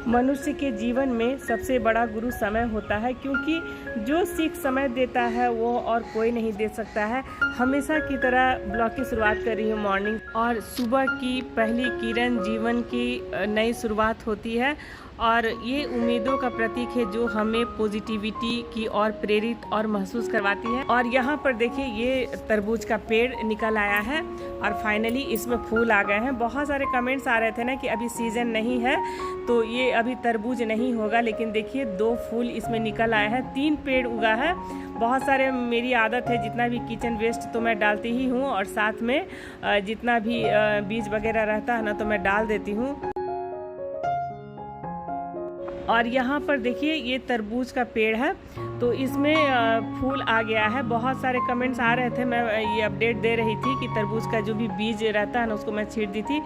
मनुष्य के जीवन में सबसे बड़ा गुरु समय होता है, क्योंकि जो सीख समय देता है वो और कोई नहीं दे सकता है। हमेशा की तरह ब्लॉग की शुरुआत कर रही हूँ मॉर्निंग, और सुबह की पहली किरण जीवन की नई शुरुआत होती है और ये उम्मीदों का प्रतीक है जो हमें पॉजिटिविटी की ओर प्रेरित और महसूस करवाती है। और यहाँ पर देखिए ये तरबूज का पेड़ निकल आया है और फाइनली इसमें फूल आ गए हैं। बहुत सारे कमेंट्स आ रहे थे ना कि अभी सीज़न नहीं है तो ये अभी तरबूज नहीं होगा, लेकिन देखिए 2 फूल इसमें निकल आए हैं, 3 पेड़ उगा है। बहुत सारे मेरी आदत है जितना भी किचन वेस्ट तो मैं डालती ही हूँ, और साथ में जितना भी बीज वगैरह रहता है ना तो मैं डाल देती हूँ। और यहाँ पर देखिए ये तरबूज का पेड़ है तो इसमें फूल आ गया है। बहुत सारे कमेंट्स आ रहे थे, मैं ये अपडेट दे रही थी कि तरबूज का जो भी बीज रहता है ना उसको मैं छीट दी थी।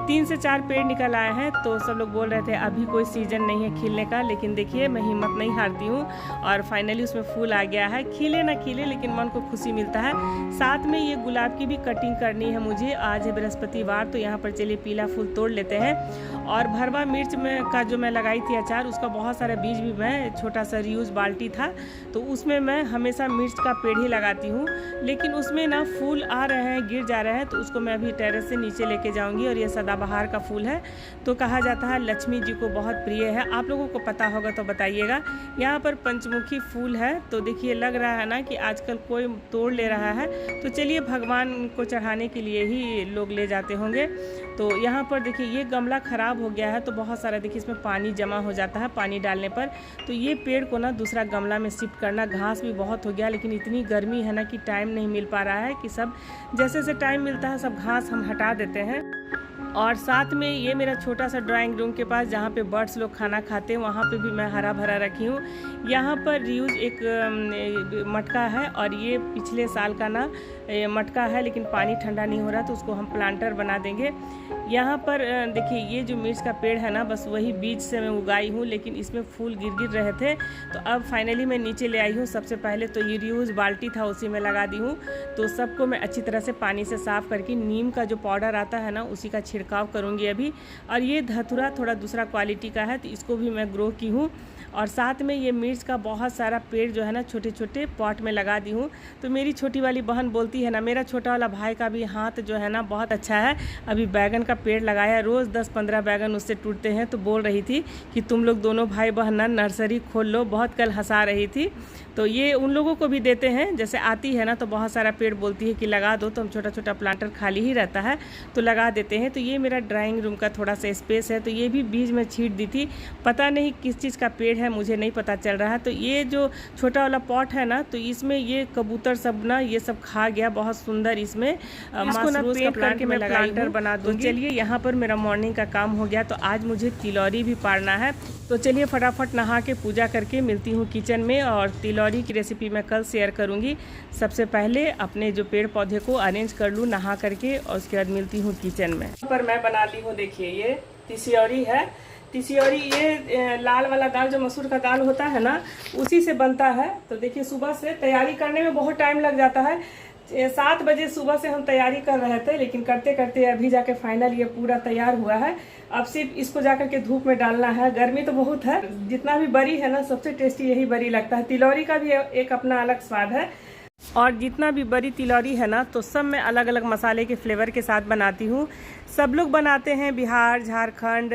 3 से 4 पेड़ निकल आए हैं, तो सब लोग बोल रहे थे अभी कोई सीजन नहीं है खिलने का, लेकिन देखिए मैं हिम्मत नहीं हारती हूँ और फाइनली उसमें फूल आ गया है। खिले ना खिले लेकिन मन को खुशी मिलता है। साथ में ये गुलाब की भी कटिंग करनी है मुझे, आज है बृहस्पतिवार, तो यहाँ पर चलिए पीला फूल तोड़ लेते हैं। और भरवा मिर्च में का जो मैं लगाई थी अचार, उसका बहुत सारा बीज भी मैं, छोटा सा रीयूज बाल्टी था तो उसमें मैं हमेशा मिर्च का पेड़ ही लगाती हूँ, लेकिन उसमें ना फूल आ रहे हैं, गिर जा रहे हैं, तो उसको मैं अभी टेरेस से नीचे लेके जाऊँगी। और ये सदाबहार का फूल है, तो कहा जाता है लक्ष्मी जी को बहुत प्रिय है। आप लोगों को पता होगा तो बताइएगा। यहाँ पर पंचमुखी फूल है, तो देखिए लग रहा है ना कि आजकल कोई तोड़ ले रहा है, तो चलिए भगवान को चढ़ाने के लिए ही लोग ले जाते होंगे। तो यहाँ पर देखिए ये गमला ख़राब हो गया है, तो बहुत सारा देखिए इसमें पानी जमा हो जाता है पानी डालने पर, तो ये पेड़ को ना दूसरा गमला में शिफ्ट करना। घास भी बहुत हो गया, लेकिन इतनी गर्मी है ना कि टाइम नहीं मिल पा रहा है कि सब जैसे जैसे टाइम मिलता है सब घास हम हटा देते हैं। और साथ में ये मेरा छोटा सा ड्राइंग रूम के पास जहाँ पे बर्ड्स लोग खाना खाते हैं, वहाँ पे भी मैं हरा भरा रखी हूँ। यहाँ पर रीयूज एक मटका है, और ये पिछले साल का ना मटका है, लेकिन पानी ठंडा नहीं हो रहा तो उसको हम प्लांटर बना देंगे। यहाँ पर देखिए ये जो मिर्च का पेड़ है ना, बस वही बीज से मैं उगाई हूँ, लेकिन इसमें फूल गिर रहे थे, तो अब फाइनली मैं नीचे ले आई हूँ। सबसे पहले तो ये रीयूज बाल्टी था उसी में लगा दी हूँ, तो सबको मैं अच्छी तरह से पानी से साफ़ करके नीम का जो पाउडर आता है ना उसी का छिड़काव करूँगी अभी। और ये धतूरा थोड़ा दूसरा क्वालिटी का है, तो इसको भी मैं ग्रो की हूँ। और साथ में ये मिर्च का बहुत सारा पेड़ जो है ना छोटे छोटे पॉट में लगा दी हूँ। तो मेरी छोटी वाली बहन बोलती है ना, मेरा छोटा वाला भाई का भी हाथ जो है ना बहुत अच्छा है, अभी बैगन का पेड़ लगाया, रोज़ 10-15 बैगन उससे टूटते हैं, तो बोल रही थी कि तुम लोग दोनों भाई बहन ना नर्सरी खोल लो, बहुत कल हंसा रही थी। तो ये उन लोगों को भी देते हैं, जैसे आती है ना तो बहुत सारा पेड़ बोलती है कि लगा दो, तो हम छोटा छोटा प्लांटर खाली ही रहता है तो लगा देते हैं। तो ये मेरा ड्राइंग रूम का थोड़ा सा स्पेस है, तो ये भी बीज में छीट दी थी, पता नहीं किस चीज़ का पेड़ है मुझे नहीं पता चल रहा है। तो ये जो छोटा वाला पॉट है ना, तो इसमें ये कबूतर सब ना ये सब खा गया, बहुत सुंदर इसमें इसको ना पेंट करके मैं प्लांटर बना दूँ। तो चलिए यहाँ पर मेरा मॉर्निंग का काम हो गया, तो आज मुझे तिलौरी भी पारना है, तो चलिए फटाफट नहा के पूजा करके मिलती हूँ किचन में। और तिलौरी की रेसिपी मैं कल शेयर करूँगी। सबसे पहले अपने जो पेड़ पौधे को अरेंज कर लूँ नहा करके, और उसके बाद मिलती हूँ किचन में। पर मैं बना ली हूँ, देखिए ये तिसियोरी है। तिसियोरी ये लाल वाला दाल जो मसूर का दाल होता है ना उसी से बनता है। तो देखिए सुबह से तैयारी करने में बहुत टाइम लग जाता है। 7 बजे सुबह से हम तैयारी कर रहे थे, लेकिन करते करते अभी जाके फाइनल ये पूरा तैयार हुआ है। अब सिर्फ इसको जाकर के धूप में डालना है। गर्मी तो बहुत है, जितना भी बरी है ना सबसे टेस्टी यही बरी लगता है। तिलौरी का भी एक अपना अलग स्वाद है, और जितना भी बड़ी तिलौरी है ना तो सब मैं अलग अलग मसाले के फ्लेवर के साथ बनाती हूँ। सब लोग बनाते हैं, बिहार, झारखंड,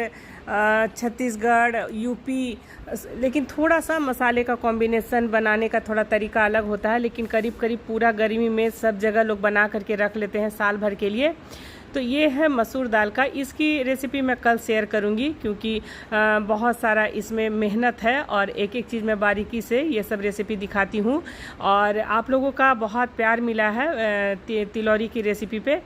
छत्तीसगढ़, यूपी, लेकिन थोड़ा सा मसाले का कॉम्बिनेशन बनाने का थोड़ा तरीका अलग होता है। लेकिन करीब करीब पूरा गर्मी में सब जगह लोग बना करके रख लेते हैं साल भर के लिए। तो ये है मसूर दाल का, इसकी रेसिपी मैं कल शेयर करूंगी, क्योंकि बहुत सारा इसमें मेहनत है और एक एक चीज़ मैं बारीकी से ये सब रेसिपी दिखाती हूँ। और आप लोगों का बहुत प्यार मिला है तिलौरी की रेसिपी पे।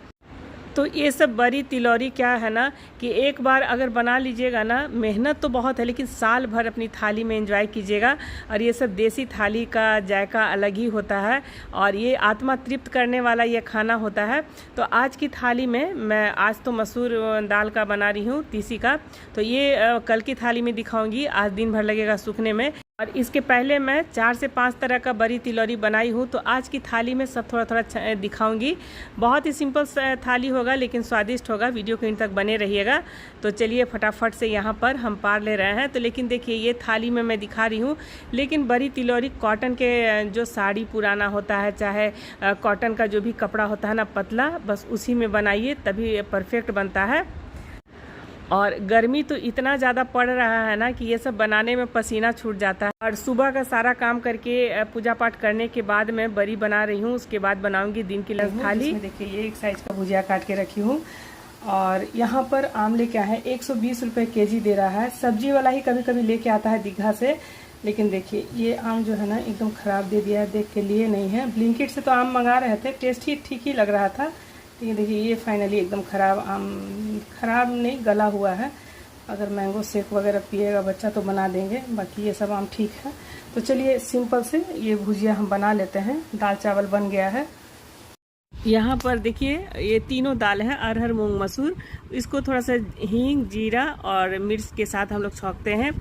तो ये सब बड़ी तिलौरी क्या है ना कि एक बार अगर बना लीजिएगा ना, मेहनत तो बहुत है लेकिन साल भर अपनी थाली में एंजॉय कीजिएगा। और ये सब देसी थाली का जायका अलग ही होता है, और ये आत्मा तृप्त करने वाला ये खाना होता है। तो आज की थाली में मैं आज तो मसूर दाल का बना रही हूँ, तीसी का, तो ये कल की थाली में दिखाऊंगी, आज दिन भर लगेगा सूखने में। और इसके पहले मैं 4 से 5 तरह का बड़ी तिलौरी बनाई हूँ, तो आज की थाली में सब थोड़ा थोड़ा दिखाऊंगी। बहुत ही सिंपल थाली होगा लेकिन स्वादिष्ट होगा। वीडियो के अंत तक बने रहिएगा। तो चलिए फटाफट से यहाँ पर हम पार ले रहे हैं। तो लेकिन देखिए ये थाली में मैं दिखा रही हूँ, लेकिन बड़ी तिलौरी कॉटन के जो साड़ी पुराना होता है, चाहे कॉटन का जो भी कपड़ा होता है ना पतला, बस उसी में बनाइए तभी परफेक्ट बनता है। और गर्मी तो इतना ज़्यादा पड़ रहा है ना कि ये सब बनाने में पसीना छूट जाता है। और सुबह का सारा काम करके पूजा पाठ करने के बाद मैं बड़ी बना रही हूँ, उसके बाद बनाऊंगी दिन की लंच थाली। देखिए ये एक साइज का भुजिया काट के रखी हूँ। और यहाँ पर आम लेके आए हैं, 120 रुपये केजी दे रहा है। सब्जी वाला ही कभी कभी लेके आता है दीघा से, लेकिन देखिए ये आम जो है ना एकदम ख़राब दे दिया है, देख के लिए नहीं है। ब्लिंकिट से तो आम मंगा रहे थे, टेस्ट ही ठीक ही लग रहा था, ये देखिए ये फाइनली एकदम ख़राब आम, ख़राब नहीं गला हुआ है। अगर मैंगो शेक वगैरह पिएगा बच्चा तो बना देंगे, बाकी ये सब आम ठीक है। तो चलिए सिंपल से ये भुजिया हम बना लेते हैं। दाल चावल बन गया है। यहाँ पर देखिए ये तीनों दाल हैं, अरहर मूंग मसूर। इसको थोड़ा सा हींग जीरा और मिर्च के साथ हम लोग छौंकते हैं।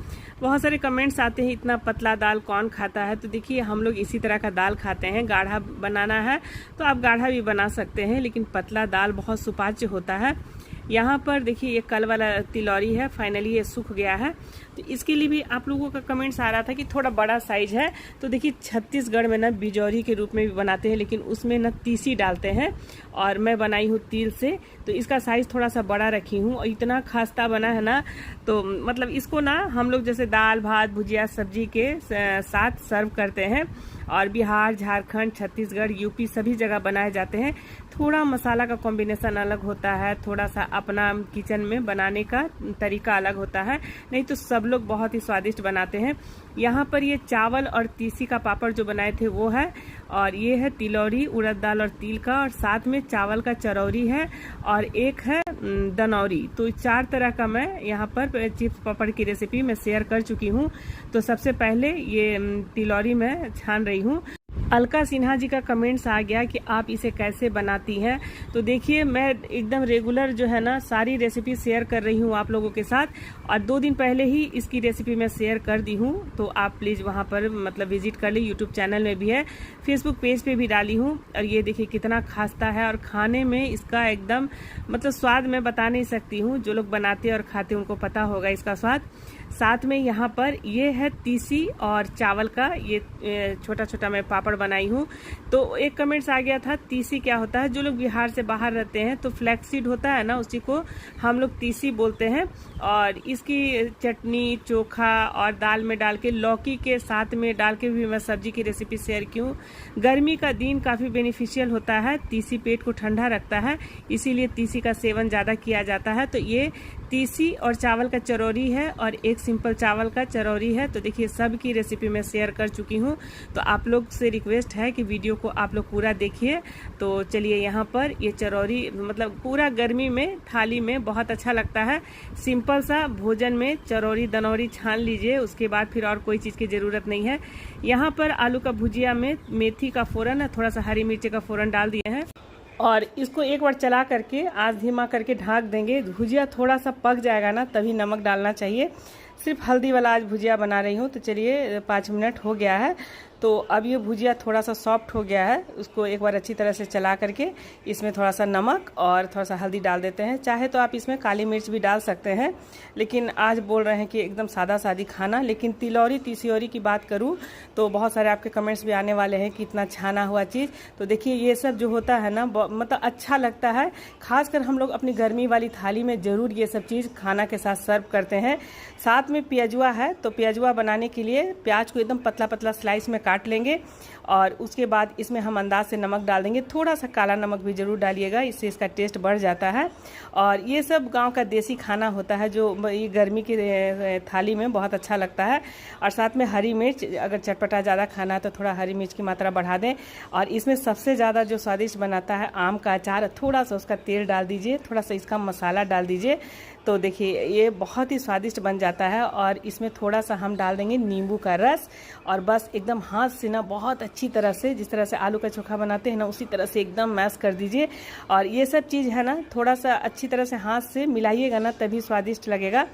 बहुत सारे कमेंट्स आते हैं इतना पतला दाल कौन खाता है, तो देखिए हम लोग इसी तरह का दाल खाते हैं। गाढ़ा बनाना है तो आप गाढ़ा भी बना सकते हैं, लेकिन पतला दाल बहुत सुपाच्य होता है। यहाँ पर देखिए ये कल वाला तिलौरी है, फाइनली ये सूख गया है। तो इसके लिए भी आप लोगों का कमेंट्स आ रहा था कि थोड़ा बड़ा साइज है, तो देखिए छत्तीसगढ़ में ना बिजौरी के रूप में भी बनाते हैं, लेकिन उसमें ना तीसी डालते हैं, और मैं बनाई हूँ तिल से, तो इसका साइज थोड़ा सा बड़ा रखी हूँ। और इतना खास्ता बना है ना, तो मतलब इसको ना हम लोग जैसे दाल भात भुजिया सब्जी के साथ सर्व करते हैं। और बिहार झारखंड छत्तीसगढ़ यूपी सभी जगह बनाए जाते हैं। थोड़ा मसाला का कॉम्बिनेशन अलग होता है, थोड़ा सा अपना किचन में बनाने का तरीका अलग होता है, नहीं तो सब लोग बहुत ही स्वादिष्ट बनाते हैं। यहाँ पर ये चावल और तीसी का पापड़ जो बनाए थे वो है, और ये है तिलौरी उड़द दाल और तिल का, और साथ में चावल का चरौरी है, और एक है दनौरी। तो 4 तरह का मैं यहाँ पर चिप्स पापड़ की रेसिपी मैं शेयर कर चुकी हूँ। तो सबसे पहले ये तिलौरी मैं छान रही हूँ। अलका सिन्हा जी का कमेंट्स आ गया कि आप इसे कैसे बनाती हैं। तो देखिए मैं एकदम रेगुलर जो है ना सारी रेसिपी शेयर कर रही हूँ आप लोगों के साथ, और 2 दिन पहले ही इसकी रेसिपी मैं शेयर कर दी हूँ। तो आप प्लीज़ वहाँ पर मतलब विजिट कर ले, यूट्यूब चैनल में भी है, फेसबुक पेज पे भी डाली हूँ। और ये देखिए कितना खास्ता है, और खाने में इसका एकदम मतलब स्वाद मैं बता नहीं सकती हूँ। जो लोग बनाते और खाते उनको पता होगा इसका स्वाद। साथ में यहाँ पर ये है तीसी और चावल का ये छोटा छोटा मैं पापड़ बनाई हूँ। तो एक कमेंट्स आ गया था तीसी क्या होता है, जो लोग बिहार से बाहर रहते हैं तो फ्लैक्सीड होता है ना, उसी को हम लोग तीसी बोलते हैं। और इसकी चटनी चोखा और दाल में डाल के लौकी के साथ में डाल के भी मैं सब्जी की रेसिपी शेयर की हूँ। गर्मी का दिन काफ़ी बेनिफिशियल होता है, तीसी पेट को ठंडा रखता है, इसीलिए तीसी का सेवन ज़्यादा किया जाता है। तो ये तीसी और चावल का चरौरी है, और एक सिंपल चावल का चरौरी है। तो देखिए सब की रेसिपी मैं शेयर कर चुकी हूँ। तो आप लोग से रिक्वेस्ट है कि वीडियो को आप लोग पूरा देखिए। तो चलिए यहाँ पर ये चरौरी मतलब पूरा गर्मी में थाली में बहुत अच्छा लगता है। सिंपल सा भोजन में चरौरी दनौरी छान लीजिए, उसके बाद फिर और कोई चीज़ की ज़रूरत नहीं है। यहाँ पर आलू का भुजिया में मेथी का फ़ोरन, थोड़ा सा हरी मिर्ची का फ़ोरन डाल दिया है, और इसको एक बार चला करके आंच धीमा करके ढक देंगे। भुजिया थोड़ा सा पक जाएगा ना तभी नमक डालना चाहिए। सिर्फ हल्दी वाला आज भुजिया बना रही हूँ। तो चलिए 5 मिनट हो गया है, तो अब ये भुजिया थोड़ा सा सॉफ्ट हो गया है। उसको एक बार अच्छी तरह से चला करके इसमें थोड़ा सा नमक और थोड़ा सा हल्दी डाल देते हैं। चाहे तो आप इसमें काली मिर्च भी डाल सकते हैं, लेकिन आज बोल रहे हैं कि एकदम सादा सादी खाना। लेकिन तिलौरी तीसियोरी की बात करूँ तो बहुत सारे आपके कमेंट्स भी आने वाले हैं कि इतना छाना हुआ चीज़। तो देखिए ये सब जो होता है ना मतलब अच्छा लगता है। खासकर हम लोग अपनी गर्मी वाली थाली में ज़रूर ये सब चीज़ खाना के साथ सर्व करते हैं। साथ में प्याजुआ है, तो प्याजुआ बनाने के लिए प्याज को एकदम पतला पतला स्लाइस में काट लेंगे, और उसके बाद इसमें हम अंदाज से नमक डाल देंगे। थोड़ा सा काला नमक भी ज़रूर डालिएगा, इससे इसका टेस्ट बढ़ जाता है। और ये सब गांव का देसी खाना होता है जो ये गर्मी की थाली में बहुत अच्छा लगता है। और साथ में हरी मिर्च, अगर चटपटा ज़्यादा खाना है तो थोड़ा हरी मिर्च की मात्रा बढ़ा दें। और इसमें सबसे ज़्यादा जो स्वादिष्ट बनाता है आम का अचार, थोड़ा सा उसका तेल डाल दीजिए, थोड़ा सा इसका मसाला डाल दीजिए। तो देखिए ये बहुत ही स्वादिष्ट बन जाता है। और इसमें थोड़ा सा हम डाल देंगे नींबू का रस, और बस एकदम हाथ से ना बहुत अच्छी तरह से, जिस तरह से आलू का चोखा बनाते हैं ना उसी तरह से एकदम मैश कर दीजिए। और ये सब चीज़ है ना थोड़ा सा अच्छी तरह से हाथ से मिलाइएगा ना, तभी स्वादिष्ट लगेगा।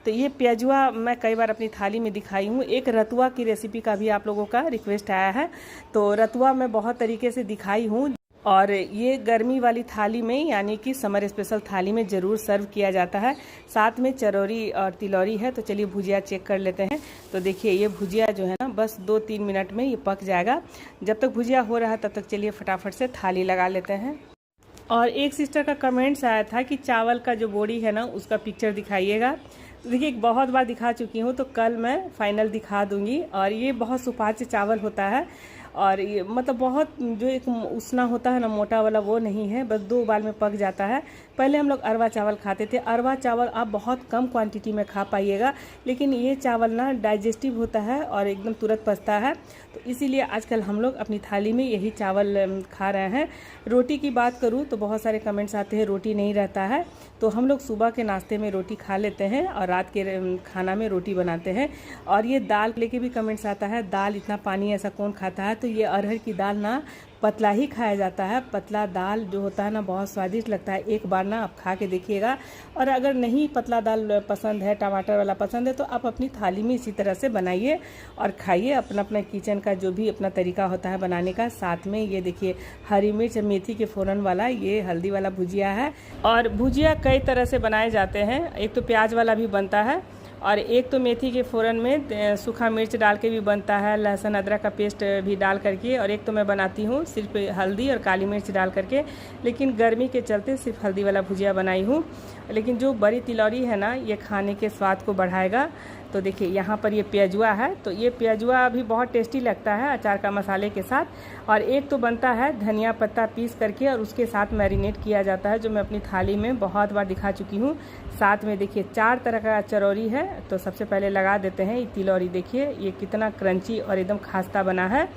तो ये प्याजुआ मैं कई बार अपनी थाली में दिखाई हूँ। एक रतुआ की रेसिपी का भी आप लोगों का रिक्वेस्ट आया है, तो रतुआ मैं बहुत तरीके से दिखाई हूँ। और ये गर्मी वाली थाली में, यानी कि समर स्पेशल थाली में ज़रूर सर्व किया जाता है। साथ में चरौरी और तिलौरी है। तो चलिए भुजिया चेक कर लेते हैं। तो देखिए ये भुजिया जो है ना बस 2-3 मिनट में ये पक जाएगा। जब तक भुजिया हो रहा है तब तक चलिए फटाफट से थाली लगा लेते हैं। और एक सिस्टर का कमेंट्स आया था कि चावल का जो बोरी है ना उसका पिक्चर दिखाइएगा। देखिए बहुत बार दिखा चुकी हूँ, तो कल मैं फाइनल दिखा दूंगी। और ये बहुत सुपाच्य चावल होता है, और ये मतलब बहुत जो एक उसना होता है ना मोटा वाला, वो नहीं है, बस 2 उबाल में पक जाता है। पहले हम लोग अरवा चावल खाते थे। अरवा चावल आप बहुत कम क्वांटिटी में खा पाइएगा, लेकिन ये चावल ना डाइजेस्टिव होता है और एकदम तुरंत पचता है। तो इसीलिए आजकल हम लोग अपनी थाली में यही चावल खा रहे हैं। रोटी की बात करूँ तो बहुत सारे कमेंट्स आते हैं रोटी नहीं रहता है, तो हम लोग सुबह के नाश्ते में रोटी खा लेते हैं और रात के खाना में रोटी बनाते हैं। और ये दाल लेके भी कमेंट्स आता है, दाल इतना पानी ऐसा कौन खाता है। तो ये अरहर की दाल ना पतला ही खाया जाता है। पतला दाल जो होता है ना बहुत स्वादिष्ट लगता है। एक बार ना आप खा के देखिएगा। और अगर नहीं पतला दाल पसंद है, टमाटर वाला पसंद है, तो आप अपनी थाली में इसी तरह से बनाइए और खाइए। अपना अपना किचन का जो भी अपना तरीका होता है बनाने का। साथ में ये देखिए हरी मिर्च मेथी के फ़ोरन वाला, ये हल्दी वाला भुजिया है। और भुजिया कई तरह से बनाए जाते हैं। एक तो प्याज वाला भी बनता है, और एक तो मेथी के फ़ोरन में सूखा मिर्च डाल के भी बनता है, लहसुन अदरक का पेस्ट भी डाल करके। और एक तो मैं बनाती हूँ सिर्फ हल्दी और काली मिर्च डाल करके, लेकिन गर्मी के चलते सिर्फ हल्दी वाला भुजिया बनाई हूँ। लेकिन जो बड़ी तिलौरी है ना ये खाने के स्वाद को बढ़ाएगा। तो देखिए यहाँ पर ये प्याजुआ है, तो ये प्याजुआ भी बहुत टेस्टी लगता है अचार का मसाले के साथ। और एक तो बनता है धनिया पत्ता पीस करके और उसके साथ मैरिनेट किया जाता है, जो मैं अपनी थाली में बहुत बार दिखा चुकी हूँ। साथ में देखिए 4 तरह का चरौरी है। तो सबसे पहले लगा देते हैं ये तिलौरी। देखिए ये कितना क्रंची और एकदम खास्ता बना है।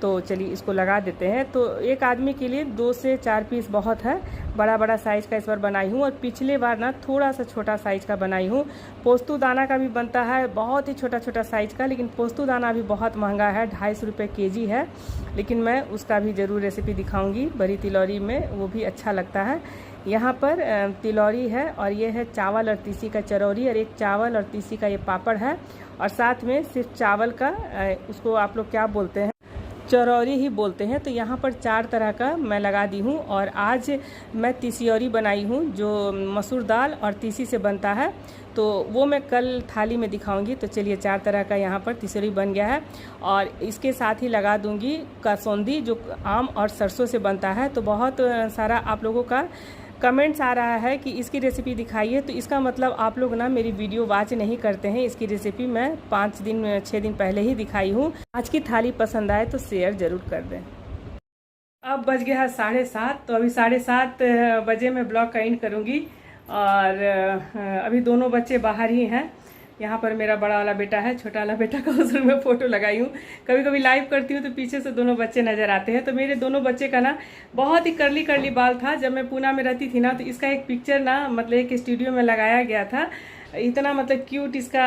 तो चलिए इसको लगा देते हैं। तो एक आदमी के लिए 2 से 4 पीस बहुत है। बड़ा बड़ा साइज़ का इस बार बनाई हूँ, और पिछले बार ना थोड़ा सा छोटा साइज़ का बनाई हूँ। पोस्तु दाना का भी बनता है बहुत ही छोटा छोटा साइज़ का, लेकिन पोस्तु दाना भी बहुत महंगा है, 250 रुपये केजी है। लेकिन मैं उसका भी ज़रूर रेसिपी दिखाऊंगी बड़ी तिलौरी में, वो भी अच्छा लगता है। यहाँ पर तिलौरी है, और ये है चावल और तीसी का चरौरी, और एक चावल और तीसी का ये पापड़ है। और साथ में सिर्फ चावल का, उसको आप लोग क्या बोलते हैं, चरौरी ही बोलते हैं। तो यहाँ पर 4 तरह का मैं लगा दी हूँ। और आज मैं तीसियौरी बनाई हूँ, जो मसूर दाल और तीसी से बनता है। तो वो मैं कल थाली में दिखाऊंगी। तो चलिए 4 तरह का यहाँ पर तीसियौरी बन गया है। और इसके साथ ही लगा दूंगी कसौंदी, जो आम और सरसों से बनता है। तो बहुत सारा आप लोगों का कमेंट्स आ रहा है कि इसकी रेसिपी दिखाइए। तो इसका मतलब आप लोग ना मेरी वीडियो वॉच नहीं करते हैं। इसकी रेसिपी मैं 6 दिन पहले ही दिखाई हूँ। आज की थाली पसंद आए तो शेयर ज़रूर कर दें। अब बज गया है 7:30। तो अभी 7:30 बजे मैं ब्लॉग का एंड करूँगी। और अभी दोनों बच्चे बाहर ही हैं। यहाँ पर मेरा बड़ा वाला बेटा है, छोटा वाला बेटा का उस रूम में फ़ोटो लगाई हूँ। कभी कभी लाइव करती हूँ तो पीछे से दोनों बच्चे नज़र आते हैं। तो मेरे दोनों बच्चे का ना बहुत ही कर्ली कर्ली बाल था। जब मैं पूना में रहती थी ना, तो इसका एक पिक्चर ना मतलब एक स्टूडियो में लगाया गया था। इतना मतलब क्यूट इसका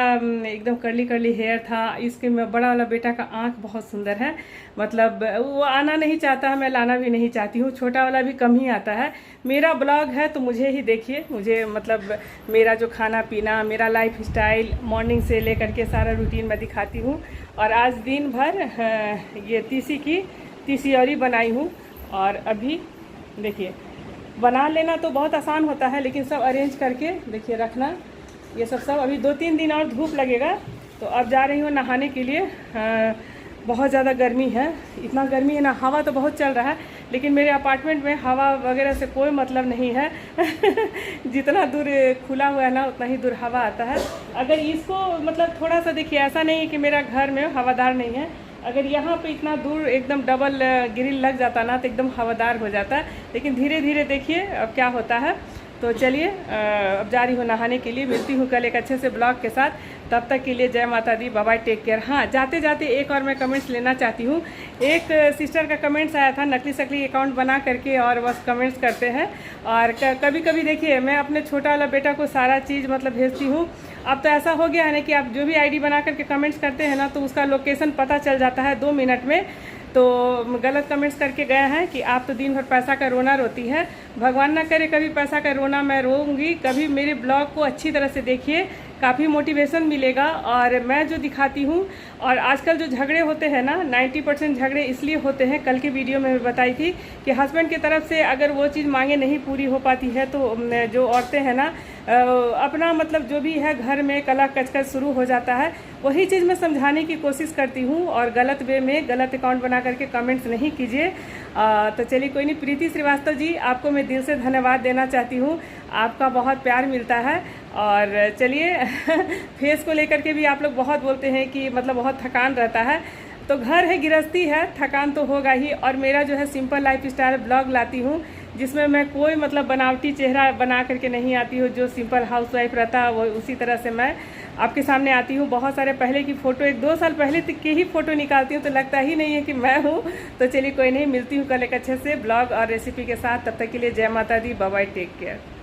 एकदम कर्ली कर्ली हेयर था। इसके बड़ा वाला बेटा का आँख बहुत सुंदर है। मतलब वो आना नहीं चाहता है, मैं लाना भी नहीं चाहती हूँ। छोटा वाला भी कम ही आता है। मेरा ब्लॉग है तो मुझे ही देखिए। मुझे मतलब मेरा जो खाना पीना, मेरा लाइफ स्टाइल, मॉर्निंग से लेकर के सारा रूटीन मैं दिखाती हूँ। और आज दिन भर ये तीसियौरी बनाई हूँ। और अभी देखिए बना लेना तो बहुत आसान होता है, लेकिन सब अरेंज करके देखिए रखना, ये सब अभी 2-3 दिन और धूप लगेगा। तो अब जा रही हूँ नहाने के लिए। बहुत ज़्यादा गर्मी है, इतना गर्मी है ना, हवा तो बहुत चल रहा है, लेकिन मेरे अपार्टमेंट में हवा वगैरह से कोई मतलब नहीं है। जितना दूर खुला हुआ है ना उतना ही दूर हवा आता है। अगर इसको मतलब थोड़ा सा देखिए, ऐसा नहीं है कि मेरा घर में हवादार नहीं है। अगर यहाँ पे इतना दूर एकदम डबल ग्रिल लग जाता ना तो एकदम हवादार हो जाता है। लेकिन धीरे धीरे देखिए अब क्या होता है। तो चलिए अब जा रही हूँ नहाने के लिए, मिलती हूँ कल एक अच्छे से ब्लॉग के साथ। तब तक के लिए जय माता दी, बाय बाय, टेक केयर। हाँ, जाते जाते एक और मैं कमेंट्स लेना चाहती हूँ। एक सिस्टर का कमेंट्स आया था, नकली सकली अकाउंट बना करके और बस कमेंट्स करते हैं। और कभी कभी देखिए मैं अपने छोटा वाला बेटा को सारा चीज़ मतलब भेजती हूँ। अब तो ऐसा हो गया है ना कि आप जो भी आईडी बना करके कमेंट्स करते हैं ना, तो उसका लोकेशन पता चल जाता है 2 मिनट में। तो गलत कमेंट्स करके गए हैं कि आप तो दिन भर पैसा का रोना रोती है। भगवान ना करे कभी पैसा का रोना मैं रोऊंगी। कभी मेरे ब्लॉग को अच्छी तरह से देखिए, काफ़ी मोटिवेशन मिलेगा। और मैं जो दिखाती हूँ, और आजकल जो झगड़े होते हैं ना, 90% झगड़े इसलिए होते हैं, कल की वीडियो में बताई थी कि हस्बैंड की तरफ से अगर वो चीज़ मांगे नहीं पूरी हो पाती है तो जो औरतें हैं ना, अपना मतलब जो भी है घर में कलह कचकच शुरू हो जाता है। वही चीज़ मैं समझाने की कोशिश करती हूँ, और गलत वे में गलत अकाउंट बना करके कमेंट्स नहीं कीजिए। तो चलिए कोई नहीं। प्रीति श्रीवास्तव जी, आपको मैं दिल से धन्यवाद देना चाहती हूँ, आपका बहुत प्यार मिलता है। और चलिए फेस को लेकर के भी आप लोग बहुत बोलते हैं कि मतलब बहुत थकान रहता है। तो घर है, गृहस्थी है, थकान तो होगा ही। और मेरा जो है सिंपल लाइफ स्टाइल ब्लॉग लाती हूँ, जिसमें मैं कोई मतलब बनावटी चेहरा बना करके नहीं आती हूँ। जो सिंपल हाउसवाइफ रहता है वो उसी तरह से मैं आपके सामने आती हूँ। बहुत सारे पहले की फ़ोटो, 1-2 साल पहले तक की ही फ़ोटो निकालती हूँ, तो लगता ही नहीं है कि मैं हूँ। तो चलिए कोई नहीं, मिलती हूँ कल एक अच्छे से ब्लॉग और रेसिपी के साथ। तब तक के लिए जय माता दी, बाय बाय, टेक केयर।